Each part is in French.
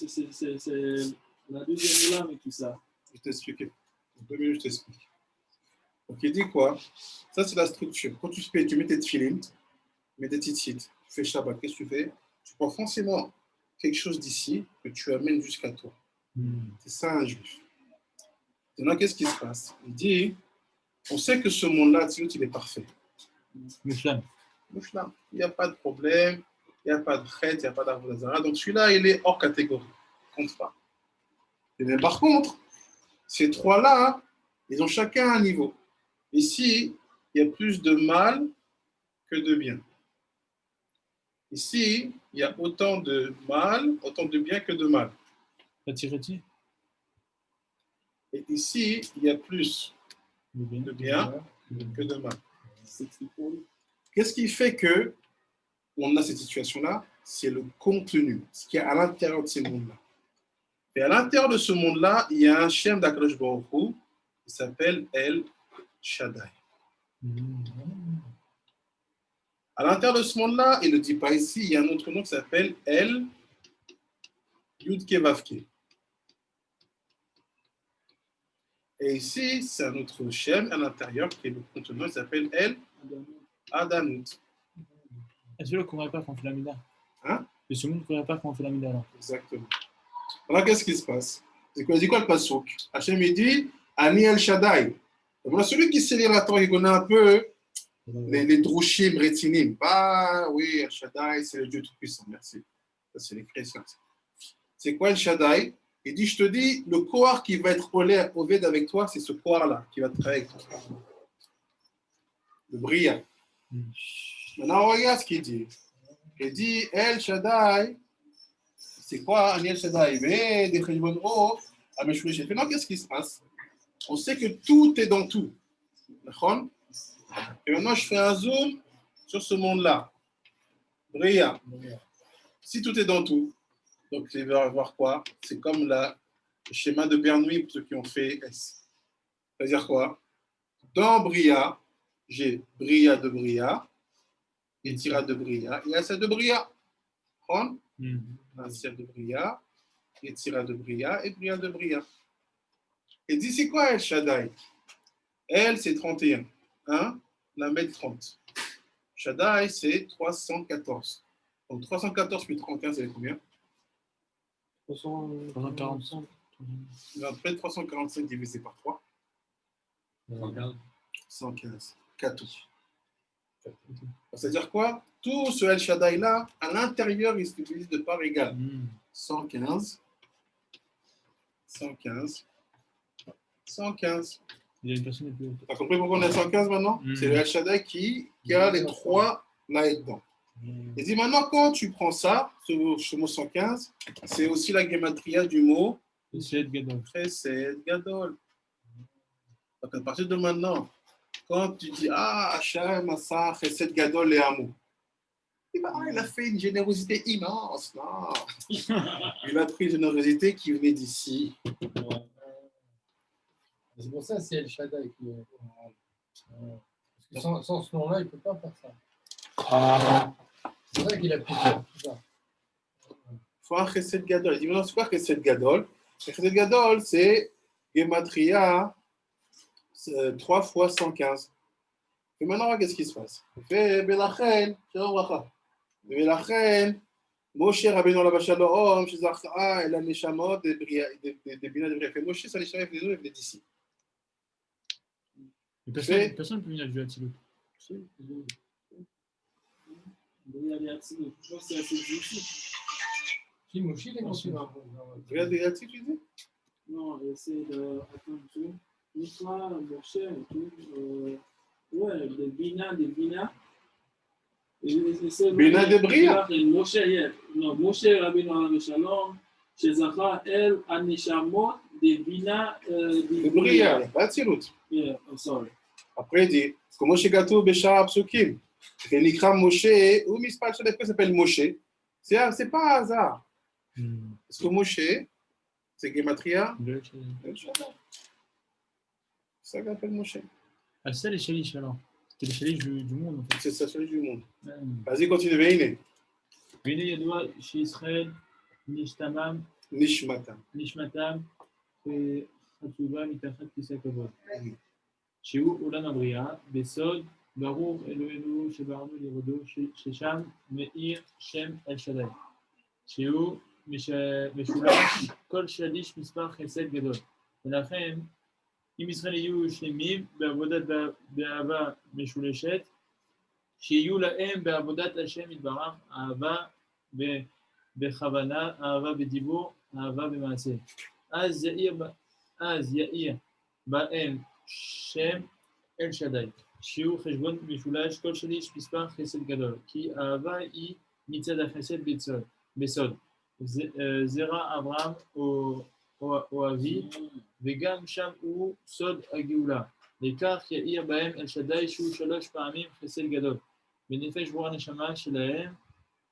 c'est la deuxième lame et tout ça. Je vais t'expliquer. En 2 minutes, je t'explique. Donc, il dit quoi? Ça, c'est la structure. Quand tu fais, tu mets tes tefilines, tu mets des tzitzit, tu fais Shabbat, qu'est-ce que tu fais? Tu prends forcément quelque chose d'ici que tu amènes jusqu'à toi. C'est ça un juif. Maintenant, qu'est-ce qui se passe? Il dit, on sait que ce monde-là, il est parfait. Mushlam. Mushlam. Il n'y a pas de problème, il n'y a pas de traite, il n'y a pas d'arvodazara. Donc celui-là, il est hors catégorie. Il compte pas. Mais par contre, ces trois-là, ils ont chacun un niveau. Ici, il y a plus de mal que de bien. Ici, il y a autant de mal, autant de bien que de mal. Rati. Et ici, il y a plus de bien que de mal. Qu'est-ce qui fait que on a cette situation-là? C'est le contenu, ce qu'il y a à l'intérieur de ces mondes-là. Et à l'intérieur de ce monde-là, il y a un Shem d'Akadosh Baruch Hu qui s'appelle El Shaddai. À l'intérieur de ce monde-là, il ne le dit pas ici, il y a un autre nom qui s'appelle El Yudke Vavke. Et ici, c'est un autre Shem à l'intérieur qui est le contenant, il s'appelle El Adanut. Est-ce que le ne pas quand on fait la mida? Hein? Le second ne connaît pas quand on fait la mida alors. Exactement. Alors, qu'est-ce qui se passe? C'est quoi, il dit quoi le Passouk? Hachem, il dit Ani El Shaddai. Donc, celui qui sait lire la Torah, il connaît un peu les Drushim, Retinim. Ah oui, El Shaddai, c'est le Dieu Tout-Puissant. Merci. Ça, c'est les chrétiens. C'est quoi El Shaddai? Il dit, je te dis, le Kohar qui va être oved avec toi, c'est ce Kohar-là qui va travailler avec toi. Le brillant. Maintenant, regarde ce qu'il dit. Il dit, El Shaddai, c'est quoi un El Shaddai? Mais des Cheshbon O, à Meshouché. Maintenant, qu'est-ce qui se passe? On sait que tout est dans tout. D'accord? Et maintenant, je fais un zoom sur ce monde-là. Brillant. Si tout est dans tout, donc il va y avoir quoi? C'est comme le schéma de Bernoulli pour ceux qui ont fait S. C'est-à-dire quoi? Dans Bria, j'ai Bria de Bria, Yetzira de Bria, et Asa de Bria. Un ciel de Bria, Yetzira de Bria et Bria de Bria. Et dit, c'est quoi El Shaddai? Elle, c'est 31. 1, la mètre 30. Shaddai, c'est 314. Donc 314 plus 31, c'est combien? 345. Après 345 divisé par 3. 115. 14. C'est-à-dire quoi? Tout ce El Shaddai-là, à l'intérieur, il s'utilise de part égale. 115. 115. 115. Il y a une personne plus haute. Tu as compris pourquoi on a 115 maintenant? C'est le El Shaddai qui a les trois là et dedans. Il dit maintenant, quand tu prends ça, ce mot 115, c'est aussi la gematria du mot Chesed Gadol. Chesed Gadol. Donc à partir de maintenant, quand tu dis ah, Hachem, Asa, Chesed Gadol et Amour, il a fait une générosité immense. Non. Il a pris une générosité qui venait d'ici. C'est pour ça c'est El Shaddai qui est. Sans ce nom-là, il ne peut pas faire ça. C'est vrai qu'il a pris ça. Il faut un Chesed Gadol. Il dit non, c'est quoi Chesed Gadol? Chesed Gadol, c'est Gematria 3 fois 115. Et maintenant, qu'est-ce qui se passe? Il fait Belachen, Belachen, Moshe Rabbeinu Alav Shalom, Shezachah, El Neshamot, des Bina de Bria. Moshe, ça les Neshamot, il venait d'ici. Personne ne peut venir du Hatzilut. Je pense que c'est assez difficile. Si, Moshe, il est conçu dans Regarde les Hatzilut, tu dis? Non, c'est de. Attends, tu vois. L'histoire, Moshe et tout. Ouais, des Bina. Bina de Bria. Moshe Rabbeinu Alav Shalom, Shezachah El Anishamot des Bina de Bria, pas Hatzilut. Yeah, I'm sorry. Après, il dit, comme Moshe Gatou, Béchar, Psukim. Et l'Ikram Moshe, ou Mispal Shaddai, s'appelle Moshe. C'est pas un hasard. Parce que Moshe, c'est Gematria. C'est ça qu'on appelle Moshe. Ah, c'est ça les chaliches alors. C'était les chaliches du monde en fait. C'est ça, celui du monde. Vas-y, continue, Veine. Vene Yadoua chez Israël, Nishtamam, Nishmatam. נשמתם חצובה מתחת כיסא הכבוד. שהוא עולם הבריאה, בסוד ברוך אלוהינו שברנו לבדו, ששם מאיר שם אל שדי. שהוא משולש כל שליש מספר חסד גדול. ולכן, אם ישראל יהיו שלמים בעבודת באהבה משולשת, שיהיו להם בעבודת השם יתברך, אהבה בכוונה, אהבה בדיבור, אהבה במעשה. אז יאיר בהם שם אל שדי, שהוא חשבון משולש כל שליש מספר חסד גדול, כי אהבה היא מצד החסד בסוד. זרע אברהם או אבי, וגם שם הוא סוד הגאולה. לכך יאיר בהם אל שדי שהוא 3 פעמים חסד גדול. בנפש ברור הנשמה שלהם,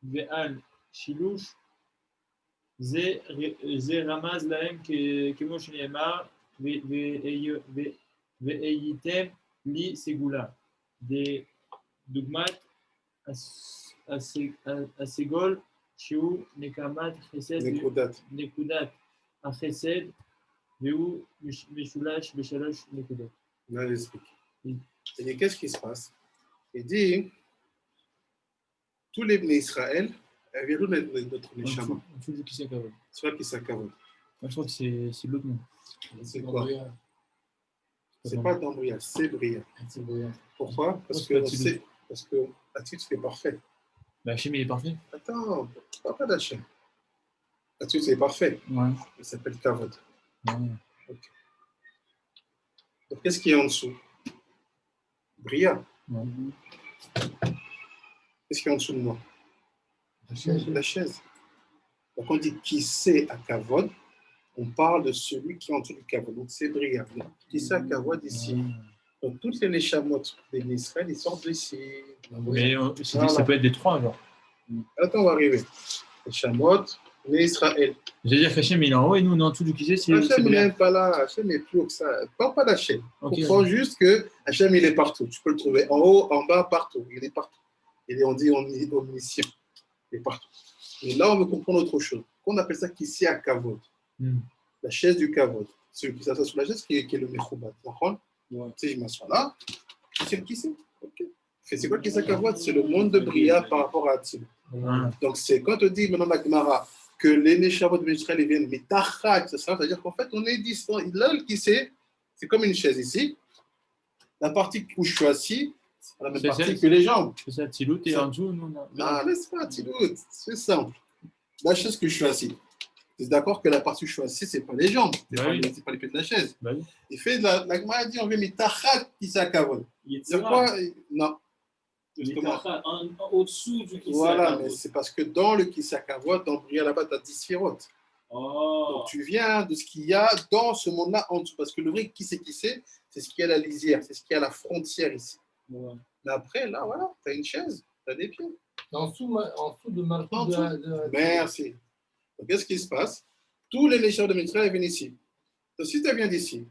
ועל שילוש זה רמז להם כמו שנאמר, והייתם לי סגולה. דוגמת הסגול שהוא נקמת חסד, נקודת החסד, והוא משולש ב3 נקודות. Là, j'explique. Il dit, qu'est-ce qui se passe? Il dit, tous les Bnei Israël, viennent d'où notre Neshama? En dessous du Kissé Kavod. C'est pas qui s'accavode. Je crois que c'est l'autre nom. C'est quoi? C'est pas d'embryage, c'est brillant. Pourquoi? Parce que Atit fait parfait. Bah, Hachem, il est parfait. Attends, pas d'Hachem. Atit, c'est parfait. Ouais. Il s'appelle Kavod. Ouais. Okay. Donc, qu'est-ce qui est en dessous? Brillant. Ouais. Qu'est-ce qui est en dessous de moi? La chaise. Donc, on dit qui c'est à Kavod, on parle de celui qui est en dessous du Kavod. Donc, c'est brillant. Qui c'est à Kavod ici? Donc, toutes les Neshamot des Israël, ils sortent d'ici. Mais ça peut être des 3, genre. Attends, on va arriver. Neshamot, les Israël. C'est-à-dire qu'Hachem, il est en haut et nous, on est en dessous du Kissé. Hachem n'est pas là. Hachem est plus haut que ça. Parle pas d'Hachem. Okay. Comprends juste que Hachem, il est partout. Tu peux le trouver en haut, en bas, partout. Il est partout. On dit omniscient. Il est partout. Et là, on veut comprendre autre chose. On appelle ça qui c'est à Kavod. La chaise du Kavod. Celui qui s'assoit sur la chaise, qui est le Mechoubat. Si je m'assois là, c'est le qui c'est. Okay. C'est quoi qui c'est à Kavod? C'est le monde de Bria par rapport à Atil. Donc, c'est quand on dit maintenant la Gemara que les Neshamot de Israël viennent, mais Tachat, ça veut dire qu'en fait, on est distant. Là, le qui c'est comme une chaise ici. La partie où je suis assis, c'est la même partie que les jambes. C'est ça, Tilout et en dessous, non. Ah, laisse pas, Tilout, c'est simple. La chaise que je suis assis. Tu es d'accord que la partie où je suis assis, ce n'est pas les jambes, ce n'est pas les pieds de la chaise. Bah oui. Il fait de la Gemara dit on veut mettre Tachat qui c'est à Kavod. C'est quoi? Non. Au-dessous du Kissé. Voilà, mais c'est parce que dans le Kissé Kavod, dans Bria là-bas, tu as 10 sphirotes. Donc tu viens de ce qu'il y a dans ce monde-là en dessous. Parce que le vrai Kissé, c'est ce qui est à la lisière, c'est ce qui est à la frontière ici. Ouais. Mais après, là, voilà, tu as une chaise, tu as des pieds. En dessous de Malchut de... Merci. Donc, qu'est-ce qui se passe? Tous les lécheurs de Mitzrayim viennent ici. Donc, si tu viens d'ici,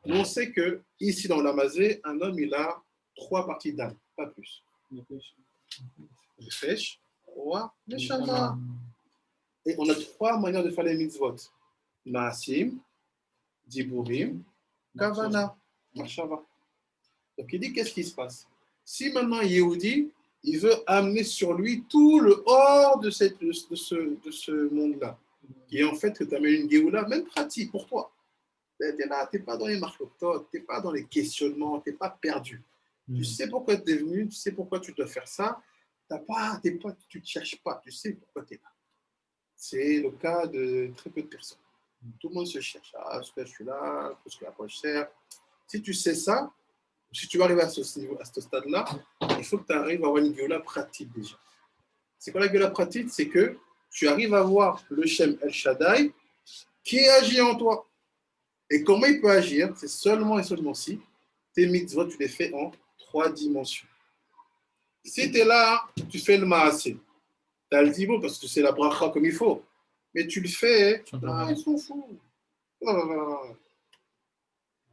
on sait que ici dans l'Amazé, un homme, il a 3 parties d'âme, pas plus. Le Fesh, Roi, Neshama. Et on a 3 manières de faire les mitzvot. Maasim, Diburim, Kavana, Machava. Donc il dit qu'est-ce qui se passe? Si maintenant Yehudi, il veut amener sur lui tout le hors de ce monde-là, qui est en fait que tu amènes une Géoula, même pratique pour toi. Tu es là, tu n'es pas dans les marlototes, tu n'es pas dans les questionnements, tu n'es pas perdu. Tu sais pourquoi tu es venu, tu sais pourquoi tu dois faire ça. Tu ne cherches pas, tu sais pourquoi tu es là. C'est le cas de très peu de personnes. Tout le monde se cherche. Ah, est-ce que je suis là? Est-ce que la poche sert? Si tu sais ça, si tu vas arriver à ce stade-là, il faut que tu arrives à avoir une Géoula pratique déjà. C'est quoi la Géoula pratique? C'est que tu arrives à voir le Shem El Shaddai qui agit en toi. Et comment il peut agir? C'est seulement et seulement si tes mitzvot, tu les fais en 3 dimensions. Si tu es là, tu fais le maasé. Tu as le dibo parce que c'est la bracha comme il faut. Mais tu le fais, ils sont fous.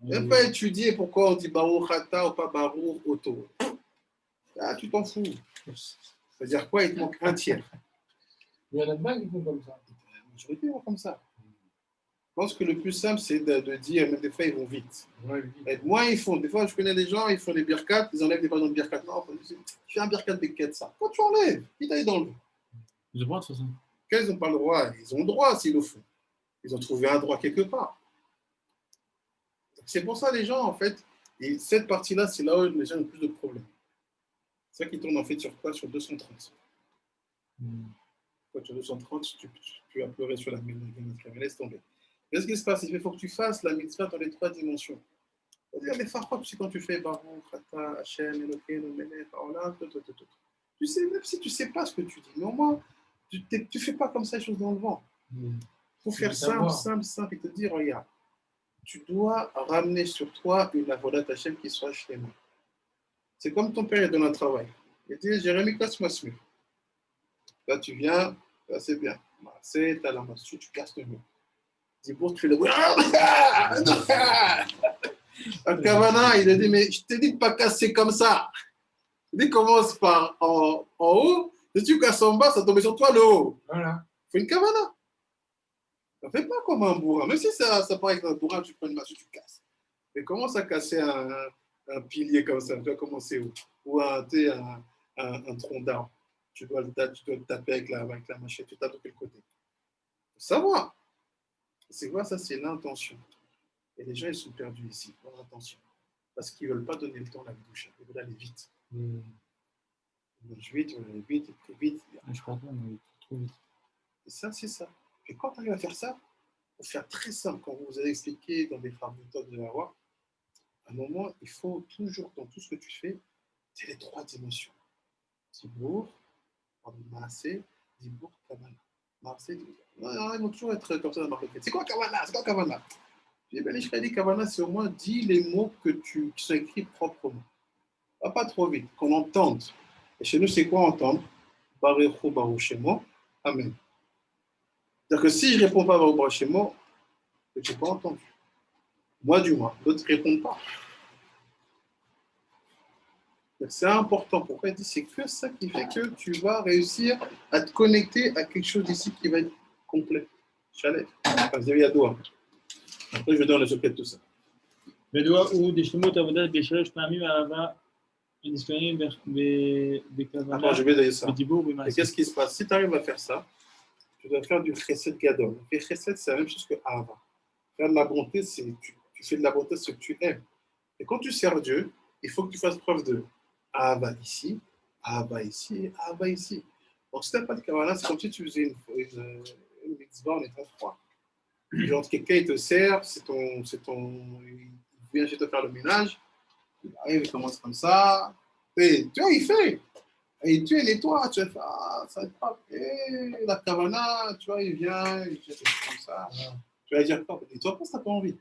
Même pas étudier pourquoi on dit Baruch Ata ou pas Baruch Oto. Ah, tu t'en fous. Ça veut dire quoi? Il te manque un tiers. Il y en a plein qui font comme ça. majorité vont comme ça. Je pense que le plus simple, c'est de dire, même des fois, ils vont vite. Et moins ils font. Des fois, je connais des gens, ils font des birkat, ils enlèvent des ballons de birkat. Non, tu fais un birkat de ça. Quand tu enlèves, qui t'aille dans le vent. Ils ont pas de toute façon. Quand ils n'ont pas le droit, ils ont le droit s'ils le font. Ils ont trouvé un droit quelque part. C'est pour ça, les gens, en fait, et cette partie-là, c'est là où les gens ont le plus de problèmes. C'est ça qui tourne en fait sur quoi? Sur 230. Quand tu as 230, tu vas pleurer sur la mitzvah, laisse tomber. Qu'est-ce qui se passe? Il faut que tu fasses la mitzvah dans les 3 dimensions. C'est-à-dire les farfars, tu sais, quand tu fais Baruch, Khata, Hashem, Elokeinu, Melech, Haolam, tout. Tu sais, même si tu ne sais pas ce que tu dis, mais au moins, tu ne fais pas comme ça les choses dans le vent. Il faut faire simple et te dire, regarde, tu dois ramener sur toi une avodat Hashem qui soit chez moi. C'est comme ton père est dans un travail. Il dit, Jérémy, casse-moi ce mur. Là, tu viens, là, c'est bien. C'est à la massue, tu casses le mur. Pour tu fais le bruit. Un Kavana, il a dit, mais je t'ai dit de ne pas casser comme ça. Il dit, commence par en haut, si tu casses en bas, ça tombe sur toi le haut. Voilà. Fais une Kavana. Ça ne fait pas comme un bourrin. Même si ça paraît comme un bourrin, tu prends une massue, tu casses. Mais commence à casser un pilier comme ça. Tu vas commencer où? Ou un tronc d'arbre. Tu dois le taper avec la machette. Tu tapes de quel côté? Il faut savoir. C'est quoi ça? C'est l'intention. Et les gens, ils sont perdus ici, pour l'attention. Parce qu'ils ne veulent pas donner le temps à la bouche. Ils veulent aller vite. Ils veulent vite, ils veulent aller vite, ils prient vite. Je crois pas, mais trop vite. Et ça, c'est ça. Et quand tu arrives à faire ça, pour faire très simple, quand vous avez expliqué dans des phrases de temps de l'avoir, à un moment, il faut toujours, dans tout ce que tu fais, c'est les 3 dimensions. Dibour, Maasé, Dibour, Kavana. Maasé, Dibour. Non, ils vont toujours être comme ça dans le C'est quoi Kavana? C'est quoi Kavana? J'ai bien dit Kavana, c'est au moins dis les mots qui sont écrits proprement. Pas trop vite, qu'on entende. Et chez nous, c'est quoi entendre? Baruch Baruchemo, Amen. C'est-à-dire que si je ne réponds pas à Baruch Baruchemo, je n'ai pas entendu. Moi, du moins. D'autres ne répondent pas. Donc, c'est important. Pourquoi il dit c'est que ça qui fait que tu vas réussir à te connecter à quelque chose d'ici qui va être complet. Chalet. Enfin, vous avez Yadoua. Après, je vais donner le secret de tout ça. מדוע הוא דשלמות עבודת בשלוש פעמים אהבה ונזכרים בכוונה, Attends, je vais donner ça. בדיבור Et ובמעשה. qu'est-ce qui se passe? Si tu arrives à faire ça, tu dois faire du chesed gadol. Et chesed, c'est la même chose que Ahava. Faire de la bonté, c'est tu fais de la bonté ce que tu aimes. Et quand tu sers Dieu, il faut que tu fasses preuve de Ahava ici, Ahava ici, Ahava ici. Donc, si tu n'as pas de kavala, c'est comme si tu faisais une mitzvah en étant froid. Genre, quelqu'un il te sert, il vient chez toi faire le ménage, il arrive, il commence comme ça, et tu vois, il fait. Et tu nettoies, tu fais, ça va pas. Et la kavana, tu vois, il vient, il fait comme ça. Tu vas dire, quoi? Et toi, ça n'a pas envie.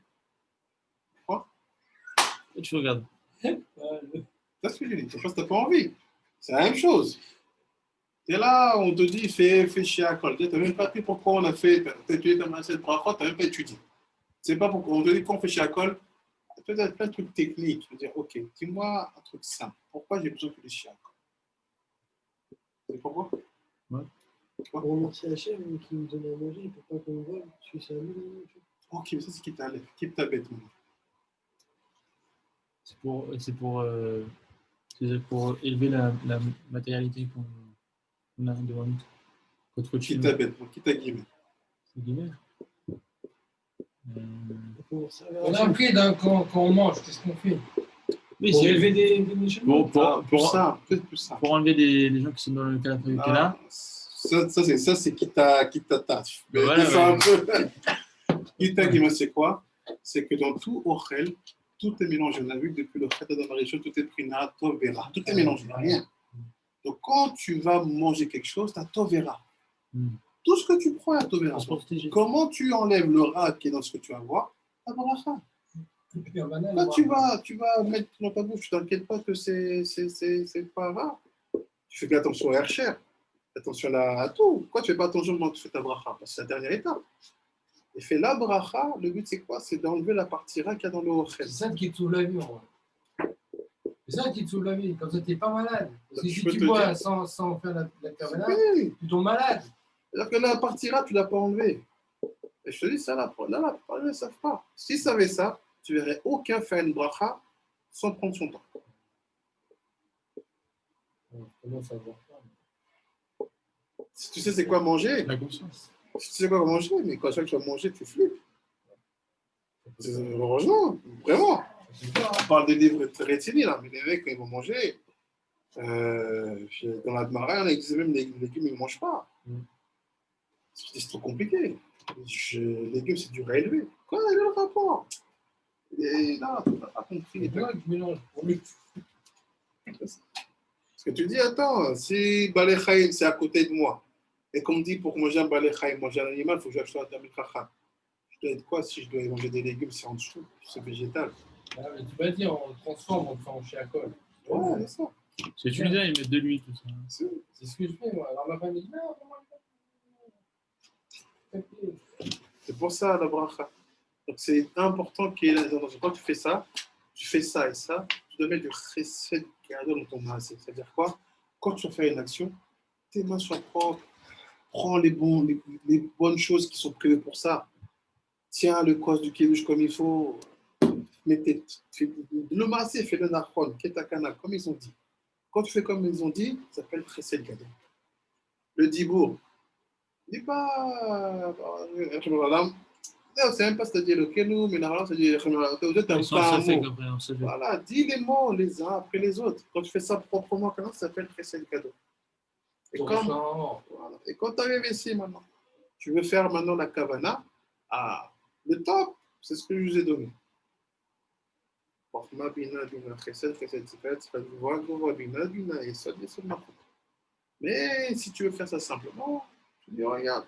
Quoi? Et tu regardes. C'est ce que je dis. Tu n'as pas envie. C'est la même chose. Et là, on te dit, fais chier à l'école. Tu n'as même pas appris pourquoi on a fait. Tu as étudié ta matière de bracha, tu n'as même pas étudié. C'est pas pourquoi on te dit qu'on fait chier à l'école. Peut-être plein de trucs techniques. Tu veux dire, ok, dis-moi un truc simple. Pourquoi j'ai besoin de faire chier à l'école? C'est pourquoi? Ouais. Pour remercier Hachem qui nous donne à manger, pour pas qu'on vole, parce que c'est un peu. Ok, mais ça c'est qui t'a bête. C'est pour élever la matérialité qu'on a devant nous. Contre Qui t'a bête, qui t'a guillemets. C'est guillemets. On a appris quand on mange, qu'est-ce qu'on fait? Oui, Pour c'est élever des méchants. Pour enlever les gens qui sont dans le cas là. Ça c'est qui t'attache. Mais voilà, c'est un peu. Qui t'a guillemets, c'est quoi? C'est que dans tout Ochel, tout est mélangé. On a vu que depuis le Khatat d'Amarisho, tout est prina, tovera. Tout est mélangé, rien. Donc quand tu vas manger quelque chose, tu as tovera. Tout ce que tu prends est tovera. Comment tu enlèves le rat qui est dans ce que tu vas voir? La bracha. Là, tu vas mettre dans ta bouche, tu t'inquiètes pas que c'est pas rare. Tu fais attention à cher, attention à tout. Pourquoi tu fais pas attention quand tu fais ta bracha? Parce que c'est la dernière étape. Et fais la bracha, le but c'est quoi? C'est d'enlever la partie ra qu'il y a dans le ochel. C'est ça qui te sauve la vie, en vrai. C'est ça qui te sauve la vie, comme ça tu n'es pas malade. Parce que si tu bois sans faire la kavana, tu tombes malade. C'est-à-dire que la partira, tu ne l'as pas enlevée. Et je te dis, ça, là, la plupart ne savent pas. S'ils savaient ça, tu verrais aucun faire une bracha sans prendre son temps. Comment savoir ça? Si tu sais c'est quoi manger, La conscience. si tu sais quoi manger, mais quand chaque fois que tu vas manger, tu flippes. Heureusement, vraiment. On parle des livres rétinés, là, mais les mecs, quand ils vont manger, dans la marée, on disait même les légumes, ils ne mangent pas. C'est trop compliqué. Les légumes, c'est dur à élever. Quoi, il y a le rapport. Et là, tu n'as pas compris. C'est toi qui mélanges. Parce que tu dis, attends, si Balei Chaim, c'est à côté de moi, et qu'on me dit pour manger un Balei Chaim, manger un animal, il faut que j'achète un Tamil Chacham. Je dois être quoi si je dois manger des légumes, c'est en dessous, c'est végétal. Ah, mais tu vas dire, on transforme, on fait en chiacol. Ouais, c'est ça. C'est tunisien, ils mettent de l'huile, tout ça. C'est ce que je fais, moi. Alors ma femme dit, non, C'est pour ça la bracha. Donc c'est important qu'il y ait l'intention. Quand tu fais ça et ça, tu dois mettre du chesed gadol dans ton maaseh. C'est-à-dire quoi? Quand tu vas faire une action, tes mains soient propres, prends les bonnes choses qui sont prévues pour ça. Tiens le cos du kiddush comme il faut. Le maaseh, fais le nachon, ketakana, comme ils ont dit. Quand tu fais comme ils ont dit, ça s'appelle chesed gadol. Le dibour. Dis pas. Non, c'est même pas c'est-à-dire le kenou, mais normalement, c'est-à-dire Ils sont pas un assez mot. après, on sait. Voilà, dis les mots les uns après les autres. Quand tu fais ça proprement, comment ça s'appelle chesed gadol. Et quand tu arrives ici maintenant, tu veux faire maintenant la kavana, le top, c'est ce que je vous ai donné. Mais si tu veux faire ça simplement, tu dis, regarde,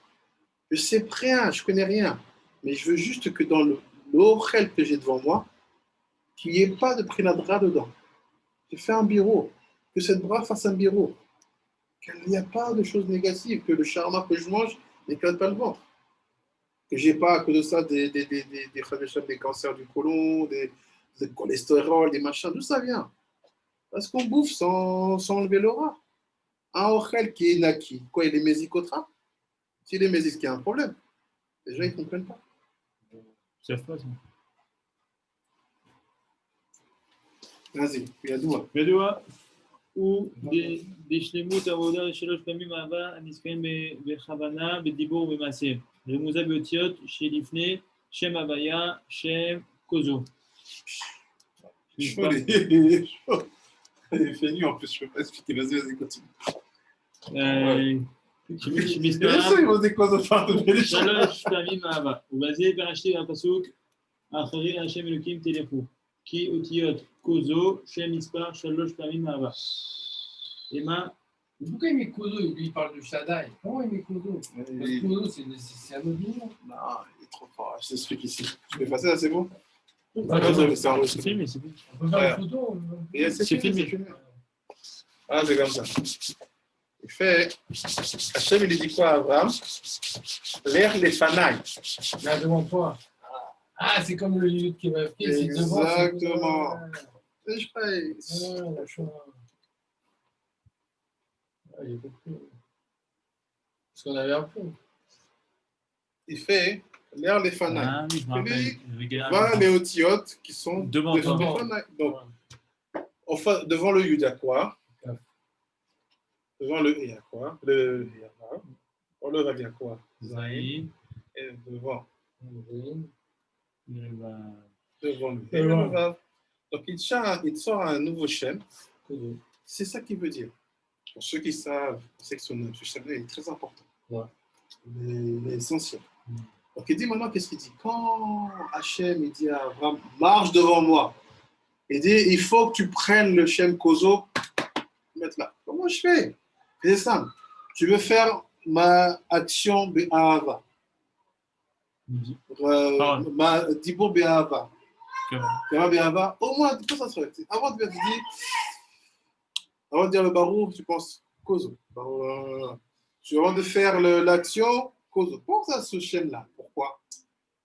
je sais rien, je connais rien, mais je veux juste que dans le ochel que j'ai devant moi, qu'il n'y ait pas de prinadra dedans. J'ai fait un bureau, que cette bras fasse un bureau, qu'il n'y a pas de choses négatives, que le charma que je mange n'éclate pas le ventre. Que j'ai pas à cause de ça des cancers du côlon, des cholestérol, des machins, d'où ça vient? Parce qu'on bouffe sans enlever l'aura. Un ochel qui est naki, quoi, il est mésicotras? S'il est mésique, il y a un problème. Les gens, ils ne comprennent pas. Ils savent pas ça. Vas-y, ידוע. ידוע, הוא בשלמות העבודה לשלוש פעמים אהבה הנזכרים בכוונה, בדיבור ובמעשה. רמוזה באותיות שלפני שם הוויה, שם כוזו. Chaud, il fait nuit en plus, je ne peux pas expliquer. Vas-y, continue. Bien sûr, ils vont dire quoi ça part de שלוש פעמים אהבה, ובזה פרשתי בפסוק אחרי השם אלוקים תלכו, כי אותיות כוזו שם מספר שלוש פעמים אהבה. Emma, pourquoi il met Kodo? Lui, il parle de Shaddai. Pourquoi il met Kodo? Parce que Kodo, c'est un autre nom. Non, il est trop fort. Je t'explique ici. Tu peux effacer là, c'est bon? c'est enregistré, mais c'est bon. On peut faire une photo. C'est filmé. Ah, c'est comme ça. Il fait. Hachem, il dit quoi à Abraham? L'air les fanailles. Là, devant toi. Ah, c'est comme le lieu qui va faire. Exactement. Je paye. J'ai compris. Parce qu'on avait appris. Il fait l'air les fanailles. Ah oui, je me rappelle. Voilà les otiotes qui sont devant les toi. fanailles. Donc, enfin, devant le yud, il y a quoi? Devant le il y a quoi? Le il y a quoi? Devant le rav, il y a quoi? Zaïn. Et devant. Devant le et le rav. Donc, il sort un nouveau shem. C'est ça qu'il veut dire. Pour ceux qui savent, c'est que ce shem est très important. Ouais. L'essentiel. Donc, il dit maintenant, qu'est-ce qu'il dit? Quand Hachem, il dit à Abraham, marche devant moi, il dit, il faut que tu prennes le Shem Kozo, mettre là. Comment je fais? C'est simple. Tu veux faire ma action Be'ahava. Ma Dibur Be'ahava. Be'ahava. Au moins, tout ça serait. Avant de dire le Baruch, tu penses Kozo. Avant de faire l'action, Kozo. Pense à ce Shem-là. Pourquoi?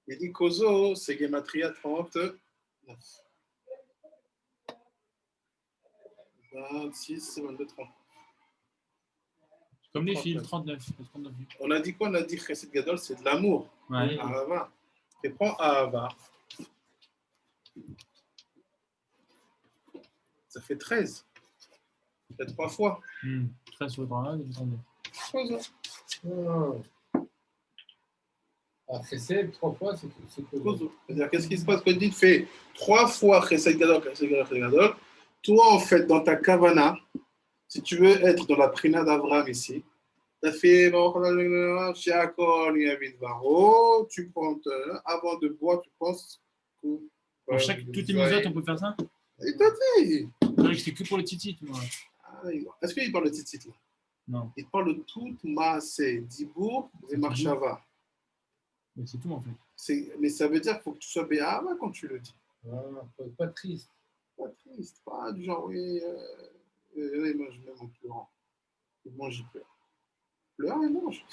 Il dit Kozo, c'est Gematria 39. 26, 22, 30. Comme les fils, 39. 39. On a dit quoi? On a dit Chesed Gadol, c'est de l'amour. Ouais. Ahava. Et prends Ahava. Ça fait 13. Ça fait 3 fois. 13 sur 31, et 39. 3 Ah, Chesed, 3 fois, c'est quoi? C'est-à-dire, qu'est-ce qui se passe quand tu dis fais 3 fois Chesed Gadol, Chesed Gadol, Chesed Gadol? Toi, en fait, dans ta kavana, si tu veux être dans la prina d'Abraham ici, tu as fait tu prends, avant de boire, tu penses. Pour chaque, toutes les misotes, on peut faire ça? Il t'a dit. Non, c'était que pour les titites, moi. Est-ce qu'il parle de tzitzit là? Non. Il parle de toute maaseh, dibour et marshava. Mais c'est tout en fait. Mais ça veut dire qu'il faut que tu sois béhava quand tu le dis. Faut être pas triste. Pas triste, pas du genre, oui, il mange même en pleurant. Il mange, il pleure. Pleure, il mange.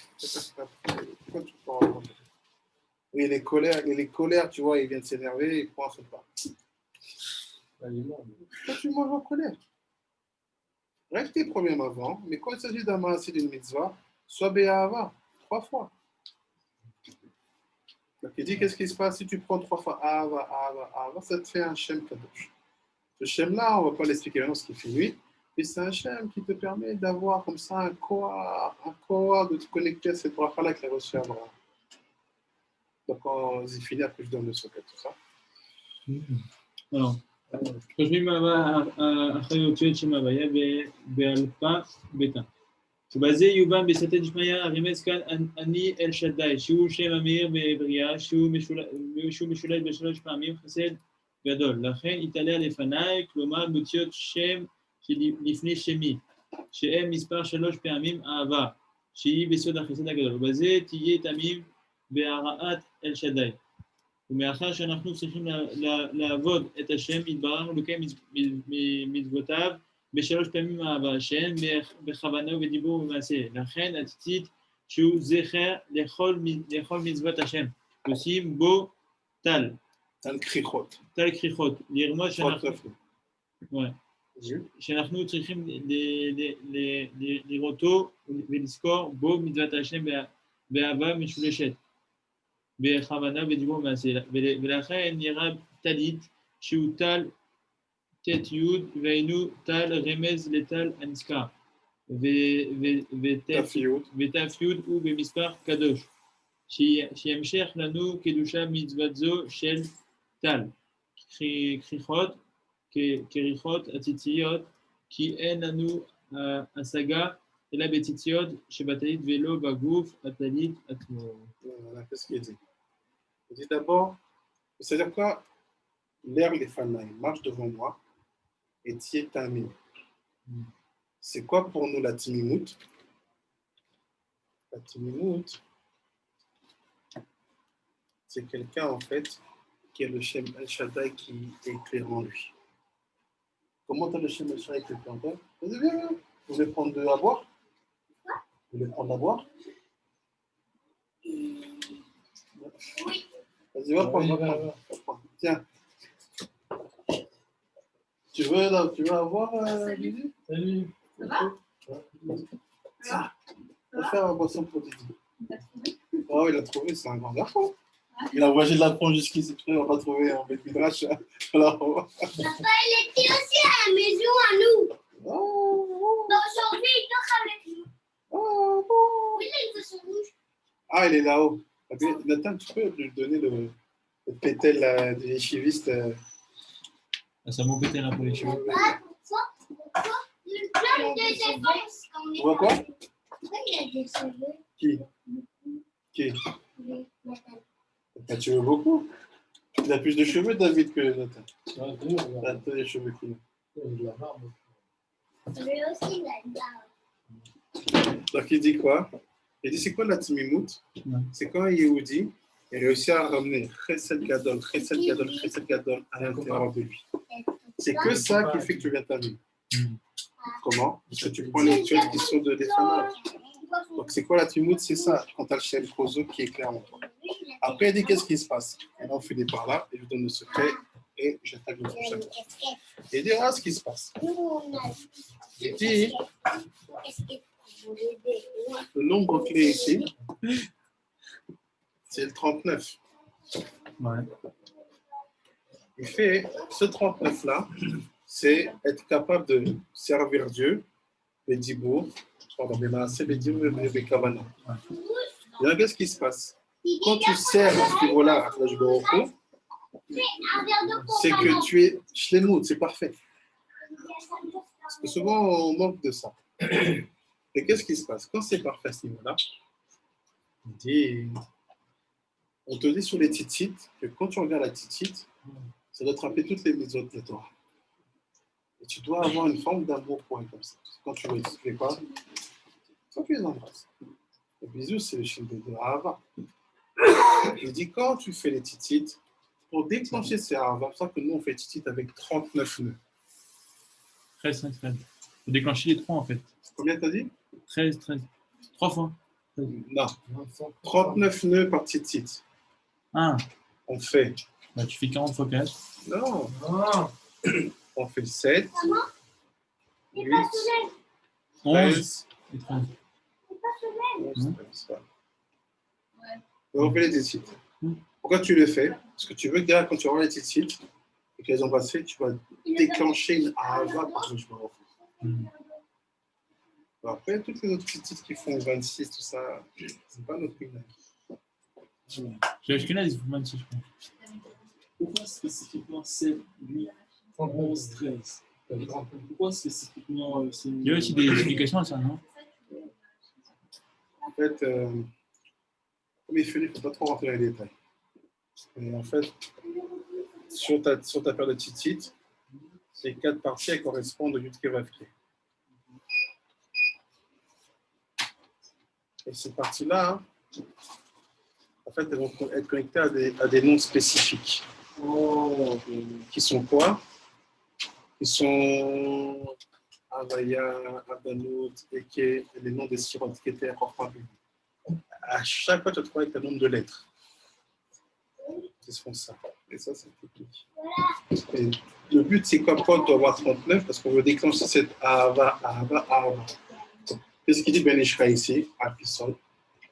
Pourquoi tu parles? Oui, les colères, tu vois, il vient de s'énerver, il prend son pas. Pourquoi tu manges en colère? Règle tes problèmes avant, mais quand il s'agit d'un maaseh d'une mitzvah, sois béhava, 3 fois. Donc il dit, qu'est-ce qui se passe si tu prends 3 fois Ahava, ça te fait un Shem Kadosh. Ce Shem-là, on ne va pas l'expliquer maintenant ce qu'il fait lui, mais c'est un Shem qui te permet d'avoir comme ça un koar, de te connecter à cette bracha-là qu'il a reçu à Abraham. Donc quand j'ai fini, après je donne le socket, tout ça. Alors, חושבים אחרי אותיות שם הוויה באלפה ביתה. ובזה יובן בסייעתא דשמיא הרמז כאן אני אל שדי, שהוא שם המאיר בבריאה, שהוא משולש בשלוש פעמים חסד גדול. לכן יתעלה לפניי, כלומר באותיות שם שלפני שמי, שהם מספר 3 פעמים אהבה, שהיא בסוד החסד הגדול. ובזה תהיה תמים בהרעת אל שדי. ומאחר שאנחנו צריכים לעבוד את השם, התבררנו לקיים מצוותיו ב3 פעמים אהבה, שהן בכוונה ובדיבור ובמעשה. לכן הציצית שהוא זכר לכל מצוות השם, עושים בו טל. טל כריכות. טל כריכות. לרמוז שאנחנו צריכים לראותו ולזכור בו מצוות השם באהבה משולשת. בכוונה ודיבור ומעשה, ולכן נראה טלית שהוא טל ת' י' והיינו טל רמז לטל הנזכר, ות' י' הוא במספר קדוש, שימשך לנו קדושה מצוות זו של טל, כריכות הציציות, כי אין לנו השגה אלא בציציות שבטלית ולא בגוף הטלית עצמו. Qu'est-ce qu'il dit? Il dit d'abord, c'est-à-dire quoi? L'air les fanaï marche devant moi et tié tamim. C'est quoi pour nous la timimout? La timimout, c'est quelqu'un en fait qui est le Shem El Shaddai qui est éclairé en lui. Comment t'as le Shem El Shaddai qui est éclairé en toi? Vas-y, viens. Vous voulez prendre à boire? Vous voulez prendre à boire? Oui. Vas-y, va prendre. Tiens. Tu veux avoir Didi? Salut. Ça va? Va faire un boisson pour Didi. Oh, il a trouvé, c'est un grand garçon. Il a voyagé de la France jusqu'ici, on va trouver un bête midrash. Papa, il était aussi à la maison à nous. Oh. Donc aujourd'hui, il dort avec nous. Oh, bon. Oui, là, il veut son rouge. Ah, il est là-haut. Nathan, tu peux lui donner le pétel des yeshiviste. Ça m'embêtait là pour les cheveux. Pourquoi une plaque de défense. Tu vois quoi? Pourquoi il a des cheveux? Qui? Oui, Nathan. Ah, tu veux beaucoup? Il a plus de cheveux, David, que Nathan. Ouais, Nathan, les cheveux qu'il a. il a la barbe. Lui aussi, il a une barbe. Donc, il dit quoi? Il dit, c'est quoi la timimout? C'est quand un Yehudi il réussit à ramener Chesed Gadol, Chesed Gadol, Chesed Gadol à l'intérieur de lui. C'est que ça qui fait que tu viens ta vie. Comment? Parce que tu prends les tuiles qui sont de l'Efana. Donc, c'est quoi la timimout? C'est ça, quand tu as le Shem Kozo qui est clair en toi. Après, il dit, qu'est-ce qui se passe? Et là, on finit par là, et je donne le secret, et j'attaque le prochain. Il dit, ah, ce qui se passe. Il dit, Le nombre clé ici, c'est le 39. Ouais. Il fait ce 39-là, c'est être capable de servir Dieu, les dibours, pardon, les maaseh, les dibours, les kavanah. Et là, qu'est-ce qui se passe? Quand tu sers à ce niveau-là, à Kadosh Baruch Hu, c'est que tu es shlemout, c'est parfait. Parce que souvent, on manque de ça. Et qu'est-ce qui se passe? Quand c'est parfait à ce niveau-là, on te dit sur les titites que quand tu regardes la titite, ça doit te rappeler toutes les mitzvot de la Torah. Et tu dois avoir une forme d'amour pour elle comme ça. Quand tu veux, tu fais quoi? Quand tu les embrasses. Le bisou, c'est le chiffre de Ahava. Il dit quand tu fais les titites, pour déclencher ces Ahava, c'est pour ça que nous on fait titites avec 39 nœuds. 13, 13, 13. Faut déclencher les 3 en fait. Combien t'as dit? 13, 13. 3 fois. Non. 39 nœuds par titite. Ah, On fait. bah, tu fais 40 fois 4. Non. Non. On fait 7, 8, 11 13, et 13. 11, 13. On fait les titites. Pourquoi tu le fais? Parce que tu veux que derrière, quand tu auras les titites et qu'elles ont passé, tu vas déclencher une ahava par le joueur. Après, toutes les autres titites qui font 26, tout ça, c'est pas notre primaire. J'ai acheté là, ils font 26, je crois. Pourquoi spécifiquement 7, 8, 11, 13? Pourquoi spécifiquement Il y a aussi des explications à ça, non? En fait, comme il fait, il ne faut pas trop rentrer dans les détails. Et en fait, sur ta paire de titites, ces 4 parties elles correspondent au Yud Kei Vav Kei. Et ces parties-là, hein, en fait, elles vont être connectées à des noms spécifiques. Oh, Qui sont quoi? Qui sont Avaya, Abanout, Eke, les noms des sirotes qui étaient encore. À chaque fois, tu vas trouver avec un nombre de lettres. Ils font ça. Et ça, c'est technique. Et le but, c'est quoi? Pourquoi on doit avoir 39? Parce qu'on veut déclencher cette Ahava. Qu'est-ce qu'il dit Ben Ishra ici, à Pissol?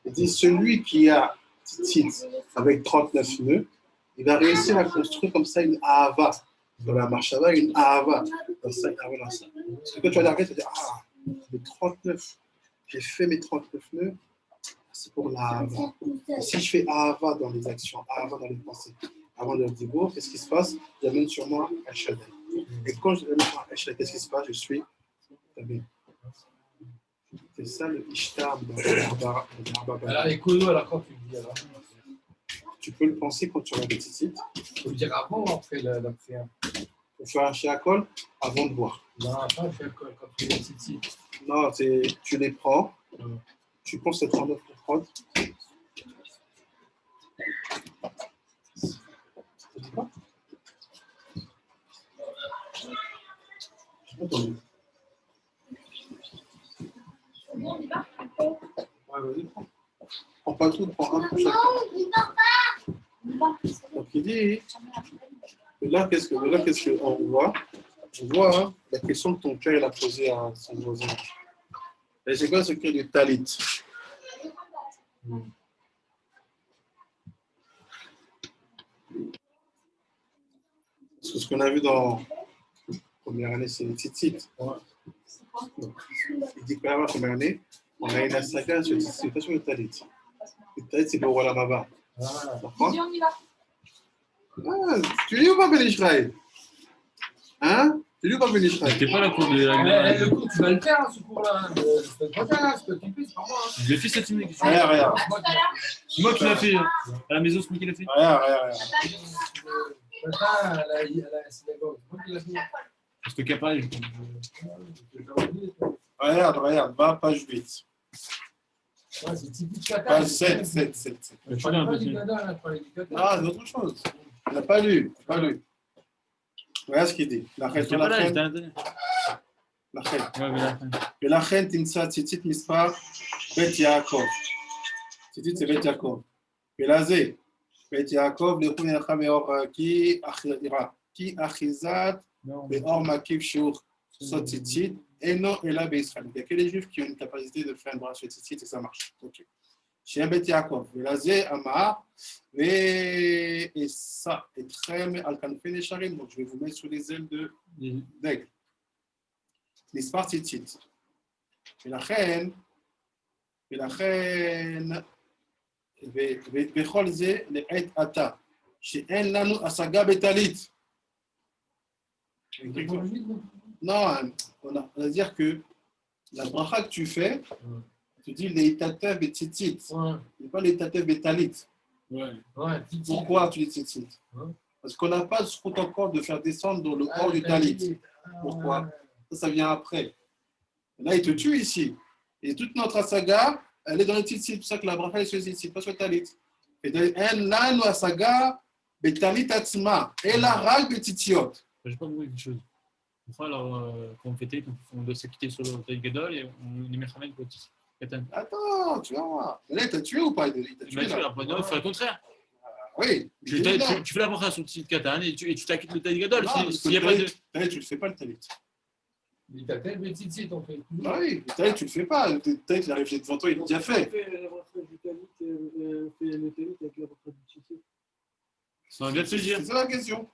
Il dit celui qui a titre avec 39 nœuds, il va réussir à construire comme ça une Ahava. Dans la marche à une Ahava. Dans ça, une Ahava dans ça. Parce que quand tu vas l'arrêter, tu vas dire ah, les 39, j'ai fait mes 39 nœuds, c'est pour l'Ahava. Si je fais Ahava dans les actions, Ahava dans les pensées, avant de le dire, qu'est-ce qui se passe? J'amène sur moi Al-Shaddai. Et quand je l'amène sur Al-Shaddai, qu'est-ce qui se passe? Je suis Tabé. C'est ça le Ishtar dans l'Arba. Alors, écoute-nous, alors quand tu le dis, alors. Tu peux le penser quand tu regardes les titites. Il faut le dire avant ou après la prière? Il faut faire un shiakol avant de boire. Non, après, quand tu fais les titites. Non, tu les prends, tu prends cette 39 prod. Ça dit quoi? J'ai pas entendu. Ouais, vas-y, prends. Prends pas tout, prends un pour chacun. Donc il dit, là qu'est-ce qu'on voit? On voit hein, la question que ton père il a posée à son voisin. Et c'est quoi ce cri du talit? Parce que ce qu'on a vu dans la première année, c'est les titites. Il dit quoi la première année? On a une asaga sur les titites, pas sur le talit. Le talit, c'est le roi Lamaba. On y va. Ah, tu lis ou pas Ben Israël? Hein? Tu lis ou pas Ben Israël? C'était pas la cour de la mère. Le cours, tu vas le faire, hein, ce cours-là. Je peux pas faire, ce que tu fais, c'est pas moi. Hein. Je l'ai fait cette semaine. Regarde. C'est moi qui l'ai fait. À la maison, c'est moi qui l'ai fait. Regarde. Ce matin, à la synagogue, c'est moi qui l'ai fait. Parce que Capal, Regarde, va page 8. Ouais, c'est typique Qatar. Page 7. je Je suis là un pas peu. du Qatar, je parlais du Qatar. Ah, c'est autre chose. On n'a pas lu. Regarde ce qu'il dit. La J'étais pas là, j'étais à l'intérieur. Ouais, mais la fin. ולכן תמצא ציצית מספר בית יעקב. ציצית זה בית יעקב. ולזה, בית יעקב לכו נלכה מאור כי אחיזת Non, באור מקיף שהוא סוד ציצית, Et non, et là, Israël. Il n'y a que les Juifs qui ont une capacité de faire un bras sur et ça marche. Ok. Chez Bet Yaakov, Velazé, Amar, et ça, et Trem, Alkanfe, les Charim. Donc, je vais vous mettre sur les ailes d'aigle. L'Ispar Tzitzit. ולכן, וכל זה לעת עתה, שאין לנו השגה בטלית. Non, on va dire que la bracha que tu fais, tu dis les tatev et tzitzit, et pas les tatev et talit. Pourquoi tu dis tzitzit? Parce qu'on n'a pas ce route encore de faire descendre dans le corps du talit. Pourquoi? Ça vient après. Là, il te tue ici. Et toute notre saga, elle est dans le tzitzit. C'est pour ça que la bracha est sur le tzitzit, pas sur le talit. Et là, nous, la saga, betalit atzma, et la rag betitiot. Je n'ai pas compris quelque chose. Enfin, alors, quand on fait Talit, on doit se quitter sur le Talit Gadol et on est Mechamed pour Katan. Attends, tu vas voir. Mais là, il t'a tué ou pas? Il t'a tué, Il faut le contraire. Oui. Tu fais la bracha sur le Talit Katan et tu t'acquittes le Talit Gadol. S'il n'y a pas de. Talit, tu ne le fais pas le talit. Mais t'as tel petit site, on fait. Ah oui, le talit, tu ne le fais pas. Le talit, il arrive devant toi, il est déjà fait. On fait la bracha du talit, on fait le talit avec la bracha du tzitzit. Ça vient de se dire. C'est ça la question.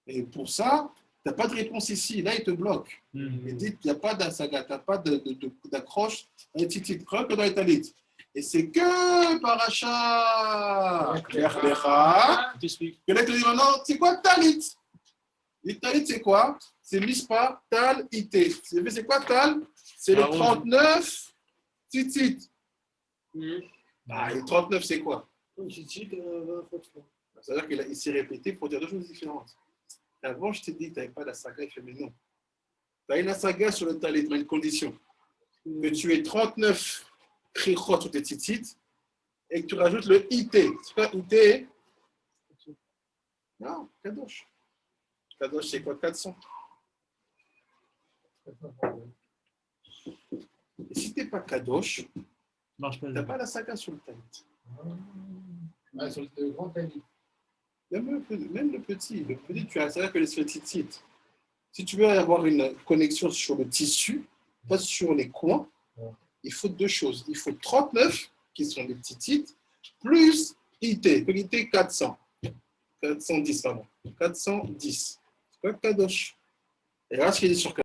Et pour ça, tu n'as pas de réponse ici. Là, il te bloque. Il dit qu'il n'y a pas d'assaga, tu n'as pas d'accroche dans les tzitzit, que dans les talit. Et c'est que paracha Lecha. Que là, il te dit maintenant, c'est quoi talit? Le talit, c'est quoi? C'est mispa, tal, ité. C'est quoi tal? C'est le 39 tzitzit. Ah, le 39, c'est quoi? Tzitzit, 20 fois 3. C'est-à-dire qu'il s'est répété pour dire deux choses différentes. Avant, je t'ai dit que tu n'avais pas la saga, il fait mais non. Tu as une saga sur le talit, mais une condition. Que tu aies 39 krichot sur tes tzitzit et que tu rajoutes le ité. C'est quoi ité? Non, kadosh. Kadosh, c'est quoi? 400. Et si tu n'es pas kadosh, tu n'as pas la saga sur le talit. Ah, sur le grand talit. Même le petit, tu as, c'est-à-dire que les tzitzit, si tu veux avoir une connexion sur le tissu, pas sur les coins, il faut deux choses. Il faut 39, qui sont des tzitzit, plus IT. IT 400. 410, pardon. 410. C'est quoi Kadosh? Et là, ce qu'il dit sur